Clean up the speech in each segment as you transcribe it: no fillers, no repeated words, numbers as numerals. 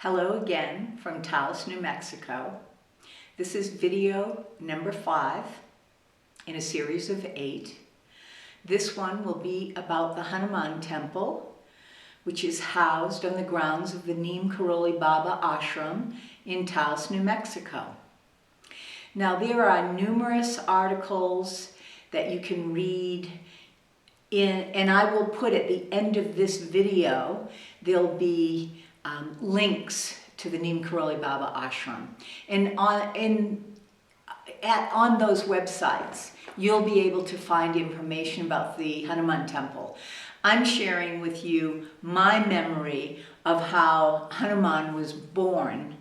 Hello again from Taos, New Mexico. This is video number 5 in a series of 8. This one will be about the Hanuman temple, which is housed on the grounds of the Neem Karoli Baba ashram in Taos, New Mexico. Now there are numerous articles that you can read and I will put at the end of this video, there'll be links to the Neem Karoli Baba ashram. And on those websites, you'll be able to find information about the Hanuman temple. I'm sharing with you my memory of how Hanuman was born.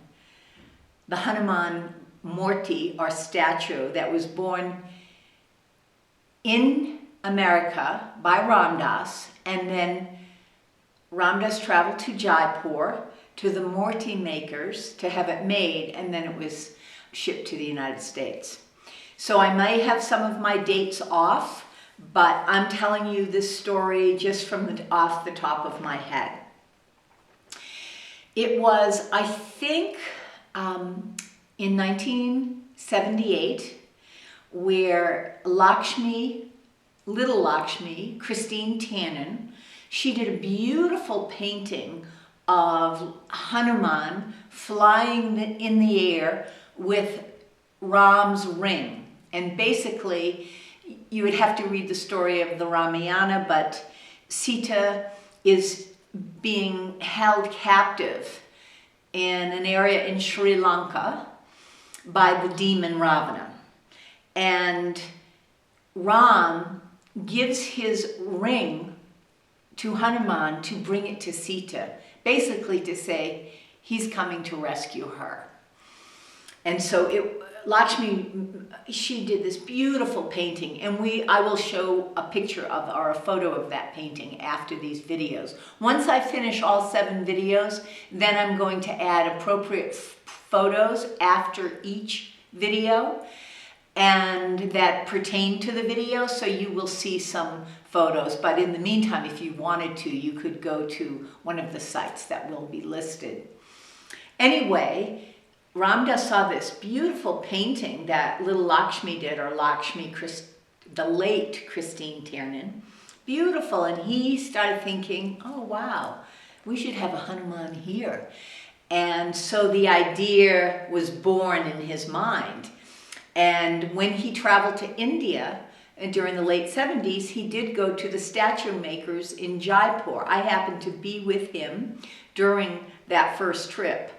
The Hanuman Murti, or statue, that was born in America by Ramdas, and then Ramdas traveled to Jaipur to the Murti makers to have it made, and then it was shipped to the United States. So I may have some of my dates off, but I'm telling you this story just from off the top of my head. It was, I think, in 1978, where little Lakshmi, Christine Tannen, she did a beautiful painting of Hanuman flying in the air with Ram's ring. And basically, you would have to read the story of the Ramayana, but Sita is being held captive in an area in Sri Lanka by the demon Ravana. And Ram gives his ring to Hanuman to bring it to Sita, basically to say he's coming to rescue her. And so Lakshmi, she did this beautiful painting, and I will show a picture of, or a photo of that painting after these videos. Once I finish all 7 videos, then I'm going to add appropriate photos after each video and that pertain to the video, so you will see some photos. But in the meantime, if you wanted to, you could go to one of the sites that will be listed. Anyway, Ramdas saw this beautiful painting that little Lakshmi did, or the late Christine Tannen. Beautiful, and he started thinking, oh wow, we should have a Hanuman here. And so the idea was born in his mind. And when he traveled to India during the late 70s, he did go to the statue makers in Jaipur. I happened to be with him during that first trip.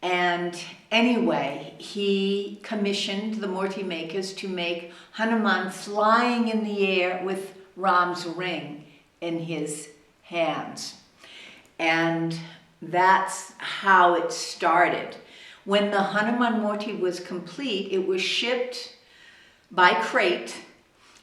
And anyway, he commissioned the Murti makers to make Hanuman flying in the air with Ram's ring in his hands. And that's how it started. When the Hanuman Murti was complete, it was shipped by crate,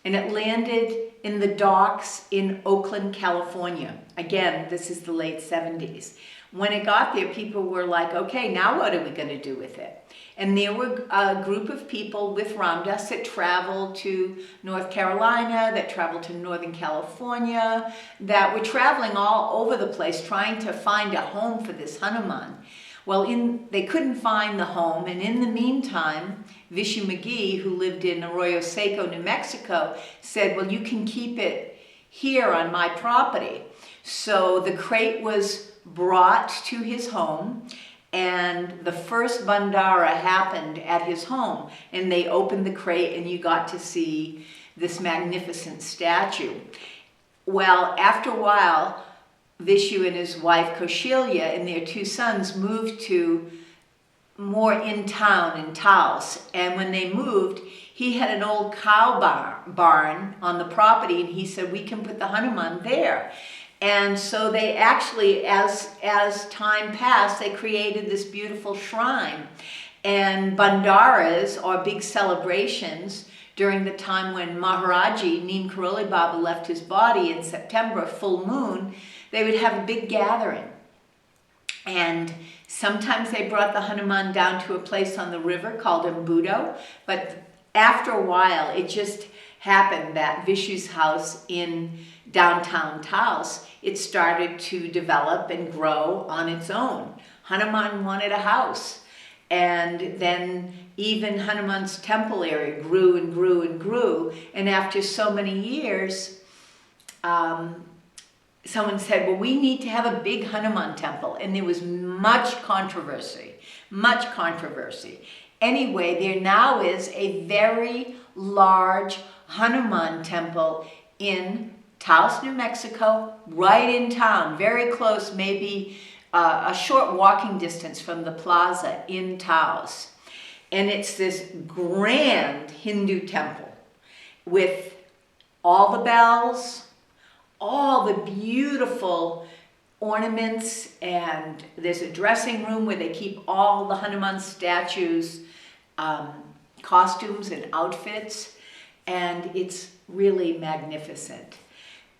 and it landed in the docks in Oakland, California. Again, this is the late 70s. When it got there, people were like, okay, now what are we going to do with it? And there were a group of people with Ramdas that traveled to North Carolina, that traveled to Northern California, that were traveling all over the place trying to find a home for this Hanuman. Well, they couldn't find the home, and in the meantime, Vishu McGee, who lived in Arroyo Seco, New Mexico, said, well, you can keep it here on my property. So the crate was brought to his home, and the first bandara happened at his home, and they opened the crate, and you got to see this magnificent statue. Well, after a while, Vishu and his wife Kaushalya and their 2 sons moved to more in town in Taos. And when they moved, he had an old cow barn on the property, and he said, we can put the Hanuman there. And so they actually, as time passed, they created this beautiful shrine. And bandaras, or big celebrations, during the time when Maharaji, Neem Karoli Baba, left his body in September, full moon, they would have a big gathering. And sometimes they brought the Hanuman down to a place on the river called Embudo, but after a while it just happened that Vishu's house in downtown Taos, it started to develop and grow on its own. Hanuman wanted a house. And then even Hanuman's temple area grew and grew and grew. And after so many years, someone said, well, we need to have a big Hanuman temple. And there was much controversy, much controversy. Anyway, there now is a very large Hanuman temple in Taos, New Mexico, right in town, very close, maybe a short walking distance from the plaza in Taos. And it's this grand Hindu temple with all the bells, all the beautiful ornaments, and there's a dressing room where they keep all the Hanuman statues, costumes and outfits, and it's really magnificent.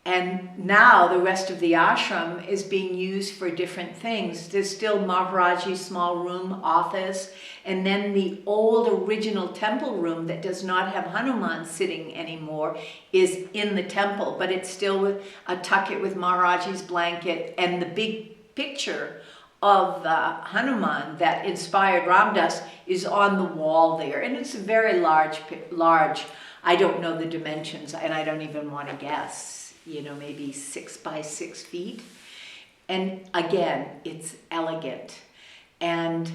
And now the rest of the ashram is being used for different things. There's still Maharaji's small room, office, and then the old original temple room that does not have Hanuman sitting anymore is in the temple, but it's still a tuck it with Maharaji's blanket, and the big picture of the Hanuman that inspired Ram Dass is on the wall there. And it's a very large, I don't know the dimensions, and I don't even want to guess. Maybe 6 by 6 feet. And again, it's elegant. And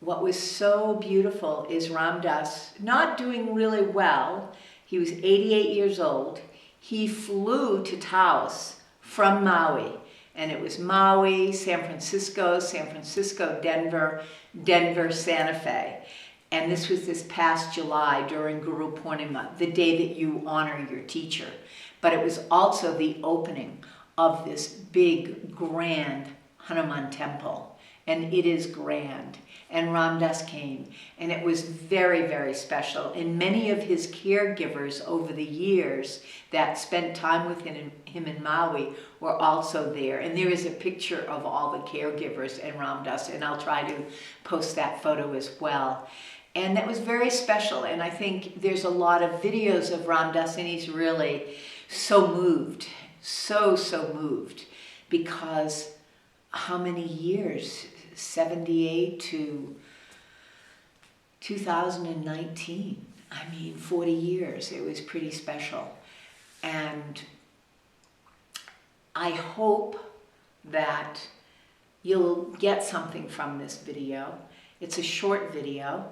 what was so beautiful is Ram Dass, not doing really well, he was 88 years old, he flew to Taos from Maui. And it was Maui, San Francisco, Denver, Santa Fe. And this was this past July during Guru Purnima, the day that you honor your teacher. But it was also the opening of this big, grand Hanuman temple. And it is grand. And Ram Dass came. And it was very, very special. And many of his caregivers over the years that spent time with him in Maui were also there. And there is a picture of all the caregivers and Ram Dass. And I'll try to post that photo as well. And that was very special. And I think there's a lot of videos of Ram Dass, and he's really so moved, so moved, because how many years? 78 to 2019. I mean, 40 years. It was pretty special. And I hope that you'll get something from this video. It's a short video,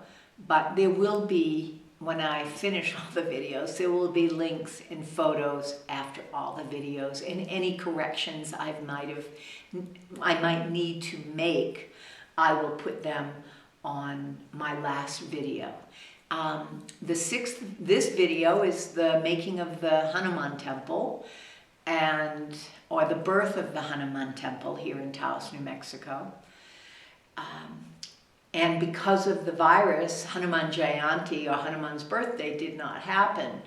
but there will be, when I finish all the videos, there will be links and photos after all the videos, and any corrections I might need to make, I will put them on my last video. This video is the making of the Hanuman temple, or the birth of the Hanuman temple here in Taos, New Mexico. And because of the virus, Hanuman Jayanti, or Hanuman's birthday, did not happen.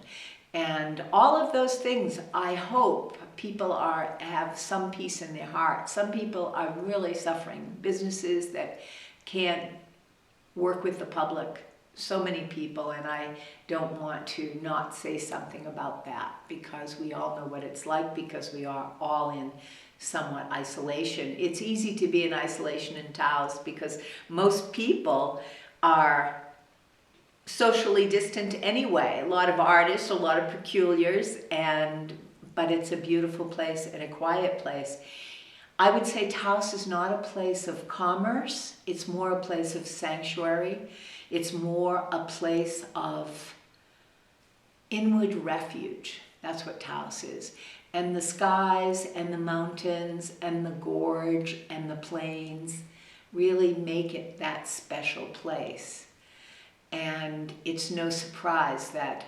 And all of those things, I hope people have some peace in their heart. Some people are really suffering. Businesses that can't work with the public, so many people, and I don't want to not say something about that, because we all know what it's like, because we are all in somewhat isolation. It's easy to be in isolation in Taos because most people are socially distant anyway. A lot of artists, a lot of peculiars, but it's a beautiful place and a quiet place. I would say Taos is not a place of commerce. It's more a place of sanctuary. It's more a place of inward refuge. That's what Taos is. And the skies and the mountains and the gorge and the plains really make it that special place. And it's no surprise that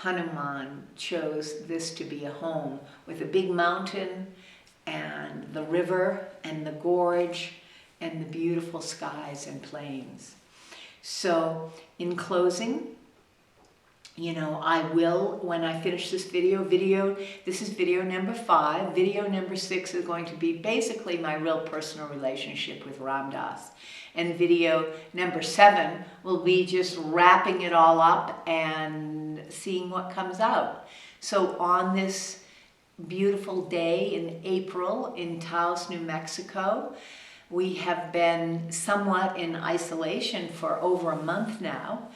Hanuman chose this to be a home with a big mountain and the river and the gorge and the beautiful skies and plains. So in closing, You know, I will, when I finish this video, this is video number 5. Video number 6 is going to be basically my real personal relationship with Ram Dass. And video number 7 will be just wrapping it all up and seeing what comes out. So on this beautiful day in April in Taos, New Mexico, we have been somewhat in isolation for over a month now.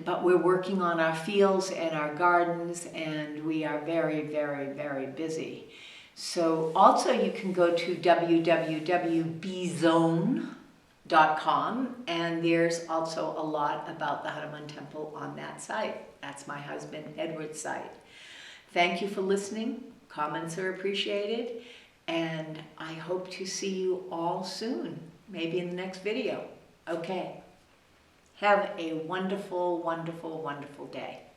But we're working on our fields and our gardens, and we are very, very, very busy. So also you can go to www.bzone.com, and there's also a lot about the Hanuman Temple on that site. That's my husband Edward's site. Thank you for listening. Comments are appreciated, and I hope to see you all soon, maybe in the next video. Okay. Have a wonderful, wonderful, wonderful day.